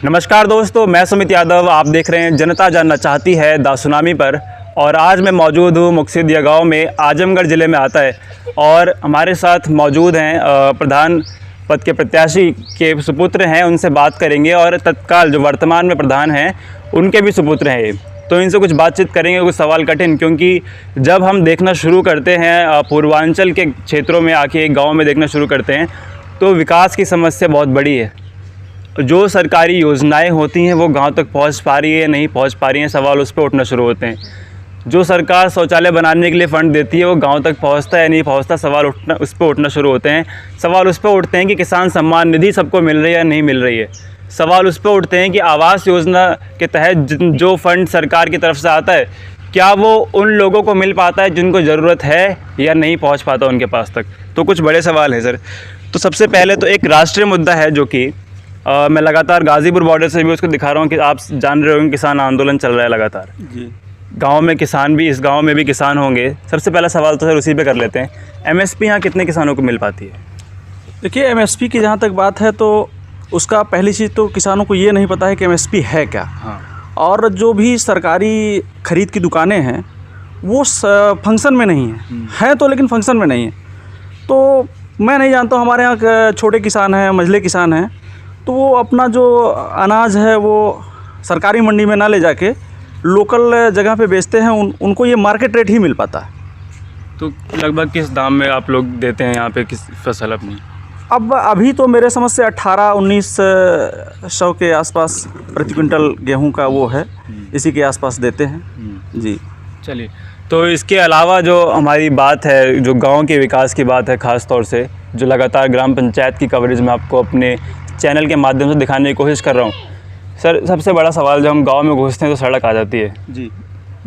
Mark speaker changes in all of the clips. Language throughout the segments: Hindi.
Speaker 1: नमस्कार दोस्तों, मैं सुमित यादव। आप देख रहे हैं जनता जानना चाहती है द सुनामी पर। और आज मैं मौजूद हूँ मुकसिदिया गांव में, आजमगढ़ ज़िले में आता है। और हमारे साथ मौजूद हैं प्रधान पद के प्रत्याशी के सुपुत्र हैं, उनसे बात करेंगे। और तत्काल जो वर्तमान में प्रधान हैं उनके भी सुपुत्र हैं ये, तो इनसे कुछ बातचीत करेंगे। कुछ सवाल कठिन, क्योंकि जब हम देखना शुरू करते हैं पूर्वांचल के क्षेत्रों में आके गाँव में देखना शुरू करते हैं तो विकास की समस्या बहुत बड़ी है। जो सरकारी योजनाएं होती हैं वो गांव तक पहुंच पा रही है, नहीं पहुंच पा रही हैं, सवाल उस पर उठना शुरू होते हैं। जो सरकार शौचालय बनाने के लिए फ़ंड देती है वो गांव तक पहुंचता है, नहीं पहुंचता, सवाल उस पर उठना शुरू होते हैं। सवाल उस पर उठते हैं कि किसान सम्मान निधि सबको मिल रही है या नहीं मिल रही है। सवाल उस पर उठते हैं कि आवास योजना के तहत जो फ़ंड सरकार की तरफ से आता है क्या वो उन लोगों को मिल पाता है जिनको ज़रूरत है, या नहीं पहुँच पाता उनके पास तक। तो कुछ बड़े सवाल हैं सर। तो सबसे पहले तो एक राष्ट्रीय मुद्दा है जो कि मैं लगातार गाज़ीपुर बॉर्डर से भी उसको दिखा रहा हूँ कि आप जान रहे होंगे किसान आंदोलन चल रहा है लगातार जी। गांव में किसान भी, इस गांव में भी किसान होंगे। सबसे पहला सवाल तो सर उसी पे कर लेते हैं, एमएसपी यहाँ कितने किसानों को मिल पाती है?
Speaker 2: देखिए, एमएसपी की जहाँ तक बात है तो उसका पहली चीज़ तो किसानों को ये नहीं पता है कि एमएसपी है क्या।
Speaker 1: हाँ।
Speaker 2: और जो भी सरकारी ख़रीद की दुकानें हैं वो फंक्शन में नहीं हैं तो, लेकिन फंक्शन में नहीं है। तो मैं नहीं जानता हूँ, हमारे यहाँ छोटे किसान हैं, मझले किसान हैं, तो वो अपना जो अनाज है वो सरकारी मंडी में ना ले जाके लोकल जगह पे बेचते हैं। उनको ये मार्केट रेट ही मिल पाता है।
Speaker 1: तो लगभग किस दाम में आप लोग देते हैं यहाँ पे किस फसल अपनी?
Speaker 2: अब अभी तो मेरे समझ से 18-19 के आसपास प्रति क्विंटल गेहूं का वो है, इसी के आसपास देते हैं जी।
Speaker 1: चलिए, तो इसके अलावा जो हमारी बात है, जो गांव के विकास की बात है, ख़ास तौर से जो लगातार ग्राम पंचायत की कवरेज में आपको अपने चैनल के माध्यम से दिखाने की कोशिश कर रहा हूँ सर। सबसे बड़ा सवाल, जब हम गांव में घुसते हैं तो सड़क आ जाती है
Speaker 2: जी।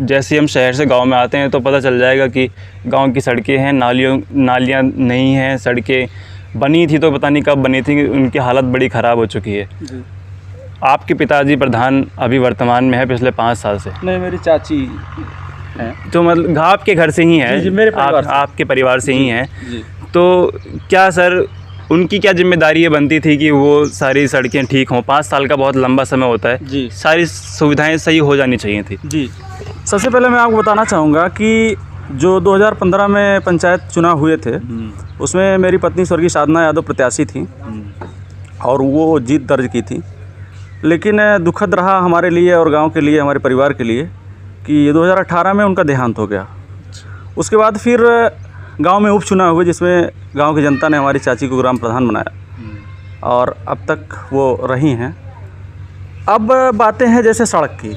Speaker 1: जैसे हम शहर से गांव में आते हैं तो पता चल जाएगा कि गांव की सड़कें हैं, नालियाँ नहीं हैं, सड़कें बनी थी तो पता नहीं कब बनी थी, उनकी हालत बड़ी ख़राब हो चुकी है
Speaker 2: जी।
Speaker 1: आपके पिताजी प्रधान अभी वर्तमान में है पिछले 5 साल से?
Speaker 2: नहीं, मेरी चाची है।
Speaker 1: तो मतलब आपके घर से ही है?
Speaker 2: जी, मेरे परिवार से।
Speaker 1: आपके परिवार से ही हैं।
Speaker 2: जी।
Speaker 1: तो क्या सर उनकी क्या जिम्मेदारी ये बनती थी कि वो सारी सड़कें ठीक हों? 5 साल का बहुत लंबा समय होता है
Speaker 2: जी।
Speaker 1: सारी सुविधाएं सही हो जानी चाहिए थी
Speaker 2: जी। सबसे पहले मैं आपको बताना चाहूँगा कि जो 2015 में पंचायत चुनाव हुए थे उसमें मेरी पत्नी स्वर्गीय साधना यादव प्रत्याशी थी और वो जीत दर्ज की थी। लेकिन दुखद रहा हमारे लिए और गांव के लिए, हमारे परिवार के लिए, कि 2018 में उनका देहांत हो गया। उसके बाद फिर गांव में उपचुनाव हुए जिसमें गांव की जनता ने हमारी चाची को ग्राम प्रधान बनाया और अब तक वो रही हैं। अब बातें हैं जैसे सड़क की,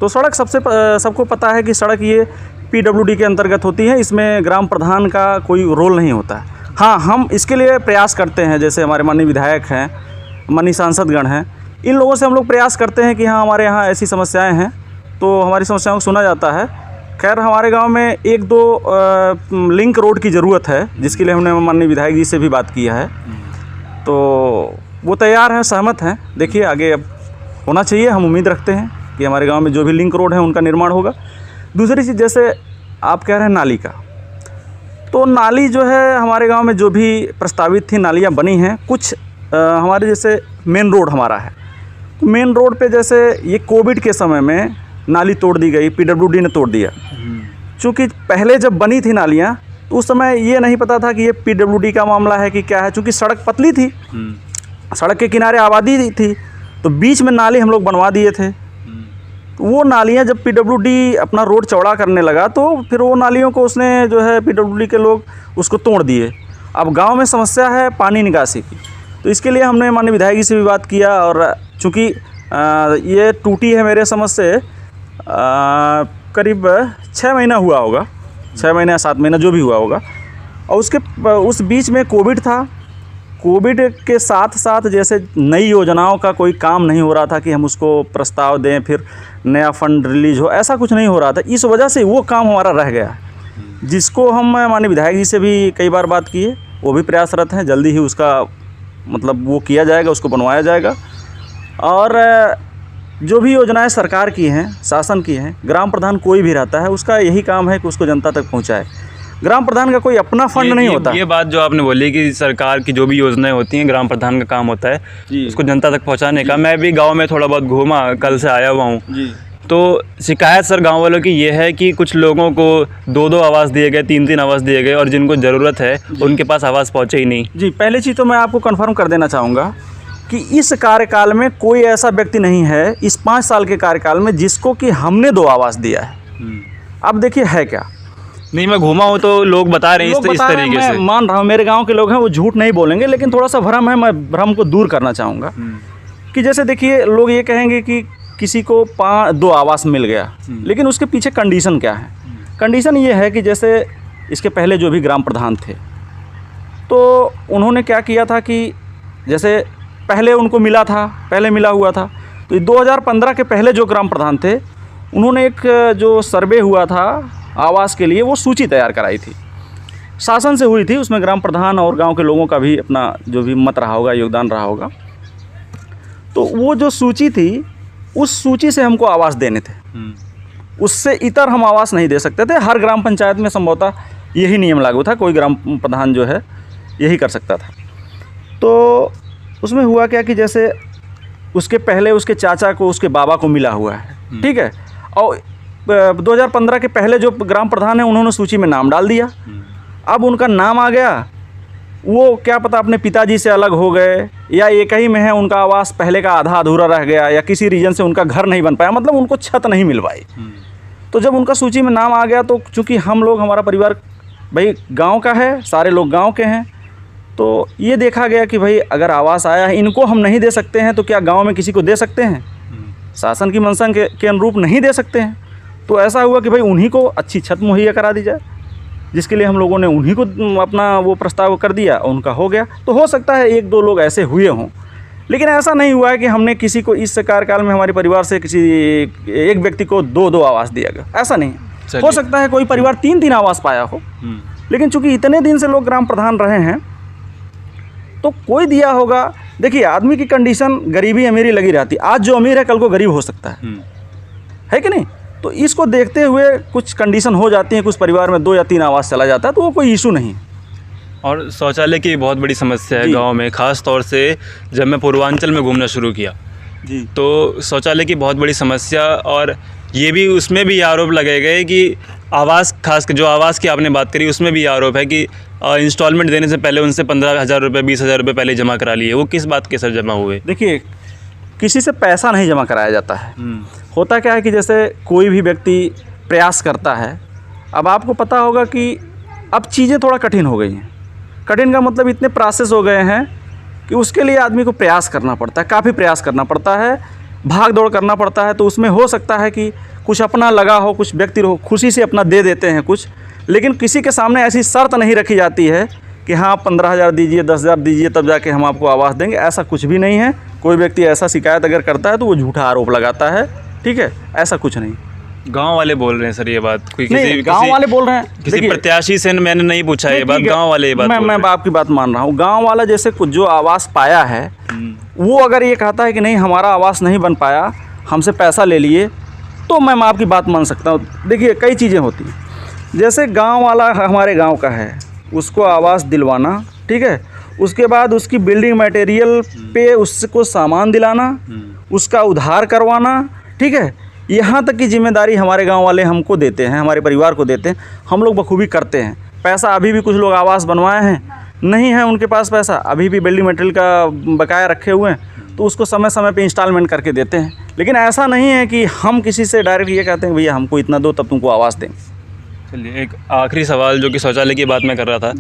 Speaker 2: तो सड़क सबको पता है कि सड़क ये पीडब्ल्यूडी के अंतर्गत होती है, इसमें ग्राम प्रधान का कोई रोल नहीं होता है। हाँ, हम इसके लिए प्रयास करते हैं, जैसे हमारे माननीय विधायक हैं, माननीय सांसदगण हैं, इन लोगों से हम लोग प्रयास करते हैं कि हाँ हमारे यहाँ ऐसी समस्याएँ हैं तो हमारी समस्याओं को सुना जाता है। खैर, हमारे गांव में 1-2 लिंक रोड की ज़रूरत है जिसके लिए हमने माननीय विधायक जी से भी बात किया है, तो वो तैयार हैं, सहमत हैं। देखिए आगे अब होना चाहिए, हम उम्मीद रखते हैं कि हमारे गांव में जो भी लिंक रोड है उनका निर्माण होगा। दूसरी चीज़, जैसे आप कह रहे हैं नाली का, तो नाली जो है हमारे गाँव में जो भी प्रस्तावित थी नालियाँ बनी हैं। कुछ हमारे जैसे मेन रोड हमारा है, तो मेन रोड पर जैसे ये कोविड के समय में नाली तोड़ दी गई, पीडब्ल्यूडी ने तोड़ दिया। चूँकि पहले जब बनी थी नालियाँ तो उस समय ये नहीं पता था कि ये पीडब्ल्यूडी का मामला है कि क्या है, चूँकि सड़क पतली थी, सड़क के किनारे आबादी थी, तो बीच में नाली हम लोग बनवा दिए थे। तो वो नालियाँ जब पीडब्ल्यूडी अपना रोड चौड़ा करने लगा तो फिर वो नालियों को उसने जो है पीडब्ल्यूडी के लोग उसको तोड़ दिए। अब गाँव में समस्या है पानी निकासी की, तो इसके लिए हमने माननीय विधायक जी से भी बात किया। और चूँकि ये टूटी है मेरे समझ से करीब 6 महीना हुआ होगा, 6 महीना या 7 महीना जो भी हुआ होगा। और उस बीच में कोविड था। कोविड के साथ साथ जैसे नई योजनाओं का कोई काम नहीं हो रहा था कि हम उसको प्रस्ताव दें फिर नया फंड रिलीज़ हो, ऐसा कुछ नहीं हो रहा था। इस वजह से वो काम हमारा रह गया, जिसको हम माननीय विधायक जी से भी कई बार बात किए, वो भी प्रयासरत हैं। जल्दी ही उसका मतलब वो किया जाएगा, उसको बनवाया जाएगा। और जो भी योजनाएं सरकार की हैं, शासन की हैं, ग्राम प्रधान कोई भी रहता है उसका यही काम है कि उसको जनता तक पहुंचाए। ग्राम प्रधान का कोई अपना फंड नहीं होता।
Speaker 1: ये बात जो आपने बोली कि सरकार की जो भी योजनाएं होती हैं ग्राम प्रधान का काम होता है
Speaker 2: जी।
Speaker 1: उसको जनता तक पहुंचाने का। मैं भी गांव में थोड़ा बहुत घूमा, कल से आया हुआ हूँ।
Speaker 2: जी।
Speaker 1: तो शिकायत सर गांव वालों की ये है कि कुछ लोगों को 2-2 आवास दिए गए, 3-3 आवास दिए गए और जिनको ज़रूरत है उनके पास आवास पहुँचे ही नहीं।
Speaker 2: जी, पहली चीज़ तो मैं आपको कन्फर्म कर देना चाहूँगा कि इस कार्यकाल में कोई ऐसा व्यक्ति नहीं है इस 5 साल के कार्यकाल में जिसको कि हमने 2 आवास दिया है। अब देखिए है क्या,
Speaker 1: नहीं मैं घूमा हूँ तो लोग बता रहे हैं इस तरीके से।
Speaker 2: मैं मान रहा हूँ, मेरे गांव के लोग हैं वो झूठ नहीं बोलेंगे, लेकिन थोड़ा सा भ्रम है, मैं भ्रम को दूर करना चाहूँगा कि जैसे देखिए लोग ये कहेंगे कि किसी को 2 आवास मिल गया, लेकिन उसके पीछे कंडीशन क्या है। कंडीशन ये है कि जैसे इसके पहले जो भी ग्राम प्रधान थे तो उन्होंने क्या किया था कि जैसे पहले उनको मिला था, पहले मिला हुआ था, तो 2015 के पहले जो ग्राम प्रधान थे उन्होंने एक जो सर्वे हुआ था आवास के लिए वो सूची तैयार कराई थी, शासन से हुई थी। उसमें ग्राम प्रधान और गांव के लोगों का भी अपना जो भी मत रहा होगा, योगदान रहा होगा। तो वो जो सूची थी उस सूची से हमको आवास देने थे, उससे इतर हम आवास नहीं दे सकते थे। हर ग्राम पंचायत में संभवतः यही नियम लागू था, कोई ग्राम प्रधान जो है यही कर सकता था। तो उसमें हुआ क्या कि जैसे उसके पहले उसके चाचा को, उसके बाबा को मिला हुआ है, ठीक है, और 2015 के पहले जो ग्राम प्रधान है उन्होंने सूची में नाम डाल दिया। अब उनका नाम आ गया, वो क्या पता अपने पिताजी से अलग हो गए या एक ही में है, उनका आवास पहले का आधा अधूरा रह गया या किसी रीजन से उनका घर नहीं बन पाया, मतलब उनको छत नहीं मिल पाई। तो जब उनका सूची में नाम आ गया तो चूँकि हम लोग, हमारा परिवार भाई गांव का है, सारे लोग गांव के हैं, तो ये देखा गया कि भाई अगर आवास आया है, इनको हम नहीं दे सकते हैं तो क्या गांव में किसी को दे सकते हैं? शासन की मंशा के अनुरूप नहीं दे सकते हैं। तो ऐसा हुआ कि भाई उन्हीं को अच्छी छत मुहैया करा दी जाए, जिसके लिए हम लोगों ने उन्हीं को अपना वो प्रस्ताव कर दिया, उनका हो गया। तो हो सकता है 1-2 लोग ऐसे हुए हों, लेकिन ऐसा नहीं हुआ है कि हमने किसी को इस कार्यकाल में हमारे परिवार से किसी एक व्यक्ति को 2-2 आवास दिया गया, ऐसा नहीं है। हो सकता है कोई परिवार 3-3 आवास पाया हो, लेकिन चूंकि इतने दिन से लोग ग्राम प्रधान रहे हैं तो कोई दिया होगा। देखिए आदमी की कंडीशन गरीबी अमीरी लगी रहती, आज जो अमीर है कल को गरीब हो सकता है कि नहीं? तो इसको देखते हुए कुछ कंडीशन हो जाती है, कुछ परिवार में 2 या 3 आवास चला जाता है, तो वो कोई इशू नहीं।
Speaker 1: और शौचालय की बहुत बड़ी समस्या है गांव में, ख़ास तौर से जब मैं पूर्वांचल में घूमना शुरू किया
Speaker 2: जी,
Speaker 1: तो शौचालय की बहुत बड़ी समस्या। और ये भी, उसमें भी आरोप लगाए गए कि आवास, खास जो आवास की आपने बात करी उसमें भी आरोप है कि इंस्टॉलमेंट देने से पहले उनसे 15,000 रुपये, 20,000 रुपये पहले जमा करा लिए। वो किस बात के सर जमा हुए?
Speaker 2: देखिए किसी से पैसा नहीं जमा कराया जाता है। होता क्या है कि जैसे कोई भी व्यक्ति प्रयास करता है, अब आपको पता होगा कि अब चीज़ें थोड़ा कठिन हो गई हैं। कठिन का मतलब इतने प्रोसेस हो गए हैं कि उसके लिए आदमी को प्रयास करना पड़ता है, काफ़ी प्रयास करना पड़ता है, भाग दौड़ करना पड़ता है। तो उसमें हो सकता है कि कुछ अपना लगा हो, कुछ व्यक्ति खुशी से अपना दे देते हैं कुछ, लेकिन किसी के सामने ऐसी शर्त नहीं रखी जाती है कि हाँ 15,000 दीजिए, 10,000 दीजिए, तब जाके हम आपको आवास देंगे। ऐसा कुछ भी नहीं है। कोई व्यक्ति ऐसा शिकायत अगर करता है तो वो झूठा आरोप लगाता है, ठीक है, ऐसा कुछ नहीं।
Speaker 1: गांव वाले बोल रहे हैं सर ये बात, कोई
Speaker 2: नहीं, गांव वाले बोल रहे हैं।
Speaker 1: किसी प्रत्याशी से मैंने नहीं पूछा ये बात, गांव वाले ये बात
Speaker 2: मैं आपकी बात मान रहा हूँ। गांव वाला जैसे कुछ जो आवास पाया है वो अगर ये कहता है कि नहीं हमारा आवास नहीं बन पाया, हमसे पैसा ले लिए, तो मैं आपकी बात मान सकता हूँ। देखिए कई चीज़ें होती हैं, जैसे गांव वाला हमारे गांव का है, उसको आवास दिलवाना, ठीक है, उसके बाद उसकी बिल्डिंग मटेरियल पे उसको सामान दिलाना, उसका उधार करवाना, ठीक है, यहाँ तक की जिम्मेदारी हमारे गांव वाले हमको देते हैं, हमारे परिवार को देते हैं। हम लोग बखूबी करते हैं। पैसा अभी भी कुछ लोग आवास बनवाए हैं, नहीं है उनके पास पैसा, अभी भी बिल्डिंग मटेरियल का बकाया रखे हुए हैं, तो उसको समय समय पे इंस्टॉलमेंट करके देते हैं। लेकिन ऐसा नहीं है कि हम किसी से डायरेक्ट ये कहते हैं भैया हमको इतना दो तब तुमको आवास दें।
Speaker 1: चलिए एक आखिरी सवाल, जो कि शौचालय की बात मैं कर रहा था।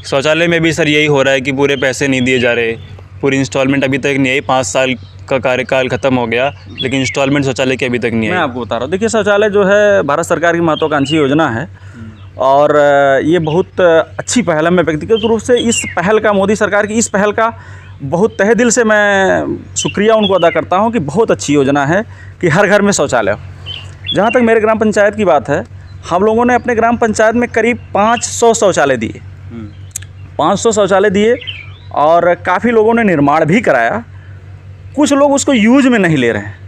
Speaker 1: शौचालय में भी सर यही हो रहा है कि पूरे पैसे नहीं दिए जा रहे, पूरी इंस्टॉलमेंट अभी तक नहीं आई। 5 साल का कार्यकाल ख़त्म हो गया, लेकिन इंस्टॉलमेंट शौचालय की अभी तक नहीं आई।
Speaker 2: मैं आपको बता रहा हूँ, देखिए शौचालय जो है भारत सरकार की महत्वाकांक्षी योजना है और ये बहुत अच्छी पहल है। मैं व्यक्तिगत रूप से इस पहल का, मोदी सरकार की इस पहल का बहुत तहे दिल से मैं शुक्रिया उनको अदा करता हूँ कि बहुत अच्छी योजना है कि हर घर में शौचालय हो। जहाँ तक मेरे ग्राम पंचायत की बात है, हम लोगों ने अपने ग्राम पंचायत में करीब 500 शौचालय दिए, 500 शौचालय दिए और काफ़ी लोगों ने निर्माण भी कराया। कुछ लोग उसको यूज में नहीं ले रहे हैं,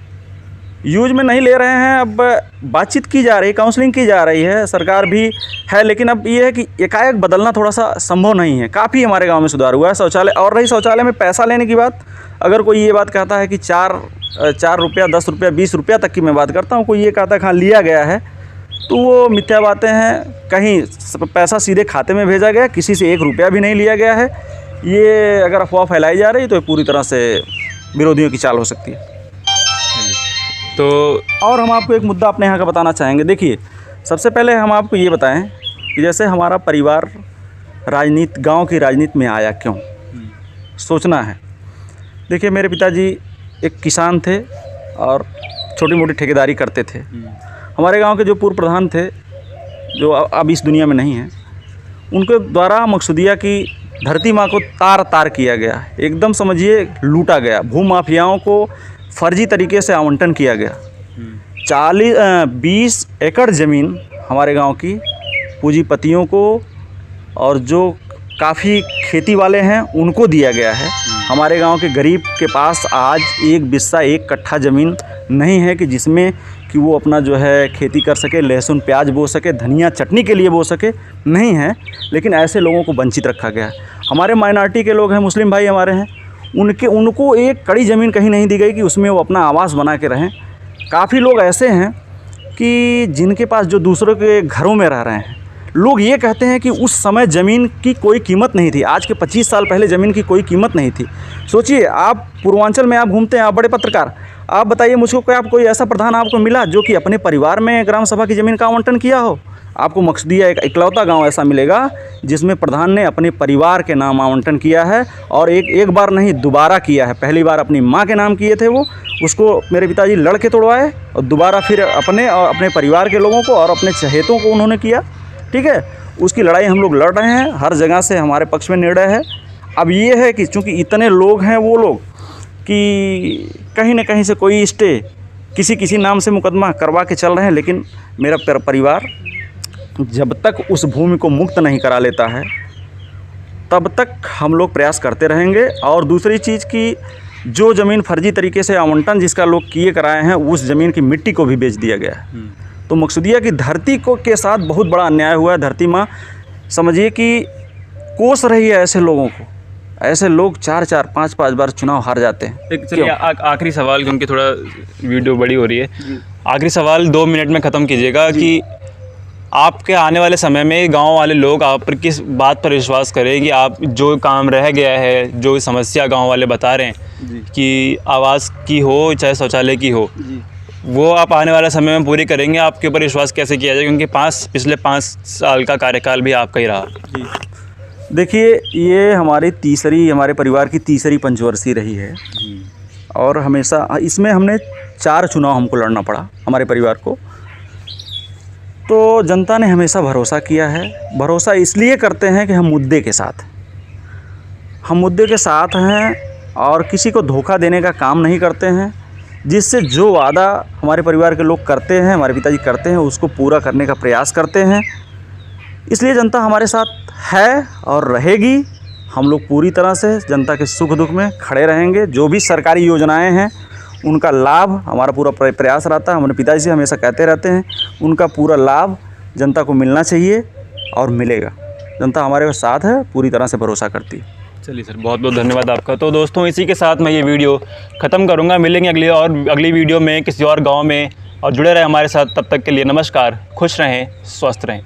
Speaker 2: यूज में नहीं ले रहे हैं। अब बातचीत की जा रही है, काउंसलिंग की जा रही है, सरकार भी है, लेकिन अब ये है कि एकाएक बदलना थोड़ा सा संभव नहीं है। काफ़ी हमारे गांव में सुधार हुआ है शौचालय। और रही शौचालय में पैसा लेने की बात, अगर कोई ये बात कहता है कि 4 रुपया, 10 रुपया, 20 रुपया तक की मैं बात करता हूँ, कोई ये कहता है हाँ लिया गया है, तो वो मिथ्या बातें हैं। कहीं पैसा सीधे खाते में भेजा गया, किसी से 1 रुपया भी नहीं लिया गया है। ये अगर अफवाह फैलाई जा रही है तो ये पूरी तरह से विरोधियों की चाल हो सकती है।
Speaker 1: तो
Speaker 2: और हम आपको एक मुद्दा अपने यहाँ का बताना चाहेंगे। देखिए, सबसे पहले हम आपको ये बताएं कि जैसे हमारा परिवार राजनीति, गांव की राजनीति में आया क्यों, सोचना है। देखिए, मेरे पिताजी एक किसान थे और छोटी मोटी ठेकेदारी करते थे। हमारे गांव के जो पूर्व प्रधान थे, जो अब इस दुनिया में नहीं हैं, उनके द्वारा मकसूदिया की धरती माँ को तार तार किया गया, एकदम समझिए लूटा गया। भूमाफियाओं को फर्जी तरीके से आवंटन किया गया। 20 एकड़ ज़मीन हमारे गांव की पूंजीपतियों को और जो काफ़ी खेती वाले हैं उनको दिया गया है। हमारे गांव के गरीब के पास आज 1 बिस्सा 1 कट्ठा ज़मीन नहीं है कि जिसमें कि वो अपना जो है खेती कर सके, लहसुन प्याज बो सके, धनिया चटनी के लिए बो सके, नहीं है। लेकिन ऐसे लोगों को वंचित रखा गया है। हमारे माइनॉरिटी के लोग हैं, मुस्लिम भाई हमारे हैं, उनको एक कड़ी ज़मीन कहीं नहीं दी गई कि उसमें वो अपना आवास बना के रहें। काफ़ी लोग ऐसे हैं कि जिनके पास, जो दूसरों के घरों में रह रहे हैं। लोग ये कहते हैं कि उस समय ज़मीन की कोई कीमत नहीं थी। आज के 25 साल पहले ज़मीन की कोई कीमत नहीं थी। सोचिए, आप पूर्वांचल में आप घूमते हैं, आप बड़े पत्रकार, आप बताइए मुझको, क्या आप कोई ऐसा प्रधान आपको मिला जो कि अपने परिवार में ग्राम सभा की ज़मीन का आवंटन किया हो? आपको मकसूदिया एक इकलौता गांव ऐसा मिलेगा जिसमें प्रधान ने अपने परिवार के नाम आवंटन किया है, और एक बार नहीं, दोबारा किया है। पहली बार अपनी माँ के नाम किए थे, वो उसको मेरे पिताजी लड़ के तोड़वाए, और दोबारा फिर अपने और अपने परिवार के लोगों को और अपने चहेतों को उन्होंने किया। ठीक है, उसकी लड़ाई हम लोग लड़ रहे हैं, हर जगह से हमारे पक्ष में निर्णय है। अब ये है कि चूँकि इतने लोग हैं, वो लोग कि कहीं न कहीं से कोई स्टे किसी नाम से मुकदमा करवा के चल रहे हैं। लेकिन मेरा परिवार जब तक उस भूमि को मुक्त नहीं करा लेता है, तब तक हम लोग प्रयास करते रहेंगे। और दूसरी चीज़ कि जो ज़मीन फर्जी तरीके से आवंटन जिसका लोग किए कराए हैं, उस ज़मीन की मिट्टी को भी बेच दिया गया है। तो मकसूदिया की धरती को के साथ बहुत बड़ा अन्याय हुआ है। धरती माँ समझिए कि कोस रही है ऐसे लोगों को। ऐसे लोग 4-4, 5-5 बार चुनाव हार जाते हैं।
Speaker 1: एक चलिए आखिरी सवाल, क्योंकि थोड़ा वीडियो बड़ी हो रही है, आखिरी सवाल 2 मिनट में ख़त्म कीजिएगा कि आपके आने वाले समय में गांव वाले लोग आप पर किस बात पर विश्वास करें कि आप जो काम रह गया है, जो समस्या गांव वाले बता रहे हैं कि आवास की हो चाहे शौचालय की हो, वो आप आने वाले समय में पूरी करेंगे? आपके ऊपर विश्वास कैसे किया जाए, क्योंकि पिछले 5 साल का कार्यकाल भी आपका ही रहा।
Speaker 2: जी, देखिए, ये हमारे परिवार की तीसरी पंचवर्षीय रही है, और हमेशा इसमें हमने 4 चुनाव हमको लड़ना पड़ा हमारे परिवार को। तो जनता ने हमेशा भरोसा किया है। भरोसा इसलिए करते हैं कि हम मुद्दे के साथ हैं और किसी को धोखा देने का काम नहीं करते हैं। जिससे जो वादा हमारे परिवार के लोग करते हैं, हमारे पिताजी करते हैं, उसको पूरा करने का प्रयास करते हैं। इसलिए जनता हमारे साथ है और रहेगी। हम लोग पूरी तरह से जनता के सुख दुख में खड़े रहेंगे। जो भी सरकारी योजनाएं हैं उनका लाभ, हमारा पूरा प्रयास रहता है। हमारे पिताजी हमेशा कहते रहते हैं, उनका पूरा लाभ जनता को मिलना चाहिए और मिलेगा। जनता हमारे साथ है, पूरी तरह से भरोसा करती है।
Speaker 1: चलिए सर, बहुत बहुत धन्यवाद आपका। तो दोस्तों, इसी के साथ मैं ये वीडियो ख़त्म करूँगा। मिलेंगे अगली वीडियो में किसी और गाँव में, और जुड़े रहें हमारे साथ। तब तक के लिए नमस्कार, खुश रहें, स्वस्थ रहें।